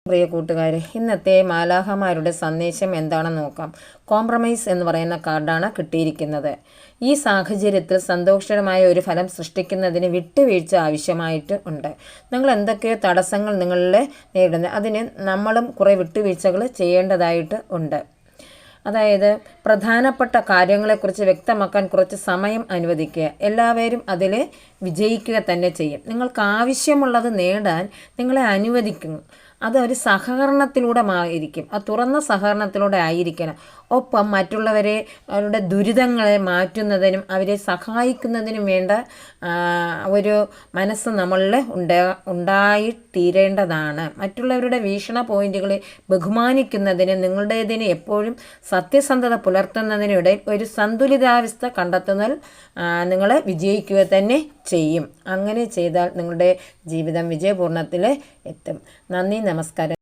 പ്രിയ കൂട്ടുകാരെ, ഇന്നത്തെ മാലാഖമാരുടെ സന്ദേശം എന്താണെന്ന് നോക്കാം. കോംപ്രമൈസ് എന്ന് പറയുന്ന കാർഡാണ് കിട്ടിയിരിക്കുന്നത്. ഈ സാഹചര്യത്തിൽ സന്തോഷകരമായ ഒരു ഫലം സൃഷ്ടിക്കുന്നതിന് വിട്ടുവീഴ്ച ആവശ്യമായിട്ട് ഉണ്ട്. നിങ്ങൾ എന്തൊക്കെയോ തടസ്സങ്ങൾ നിങ്ങളിൽ നേരിടുന്നത്, അതിന് നമ്മളും കുറേ വിട്ടുവീഴ്ചകൾ ചെയ്യേണ്ടതായിട്ട് ഉണ്ട്. അതായത് പ്രധാനപ്പെട്ട കാര്യങ്ങളെക്കുറിച്ച് വ്യക്തമാക്കാൻ കുറച്ച് സമയം അനുവദിക്കുക. എല്ലാവരും അതിൽ വിജയിക്കുക തന്നെ ചെയ്യും. നിങ്ങൾക്ക് ആവശ്യമുള്ളത് നേടാൻ നിങ്ങളെ അനുവദിക്കും. അതൊരു സഹകരണത്തിലൂടെ ആയിരിക്കും. അത് തുറന്ന സഹകരണത്തിലൂടെ ആയിരിക്കണം. ഒപ്പം മറ്റുള്ളവരെ അവരുടെ ദുരിതങ്ങളെ മാറ്റുന്നതിനും അവരെ സഹായിക്കുന്നതിനും വേണ്ട ഒരു മനസ്സ് നമ്മളിൽ ഉണ്ടായിത്തീരേണ്ടതാണ്. മറ്റുള്ളവരുടെ വീക്ഷണ പോയിന്റുകളെ ബഹുമാനിക്കുന്നതിന് നിങ്ങളുടേതിന് എപ്പോഴും സത്യസന്ധത പുലർത്തുന്നതിനിടയിൽ ഒരു സന്തുലിതാവസ്ഥ കണ്ടെത്തുന്നതിൽ നിങ്ങൾ വിജയിക്കുക തന്നെ ചെയ്യും. അങ്ങനെ ചെയ്താൽ നിങ്ങളുടെ ജീവിതം വിജയപൂർണ്ണത്തിൽ എത്തും. നന്ദി, നമസ്കാരം.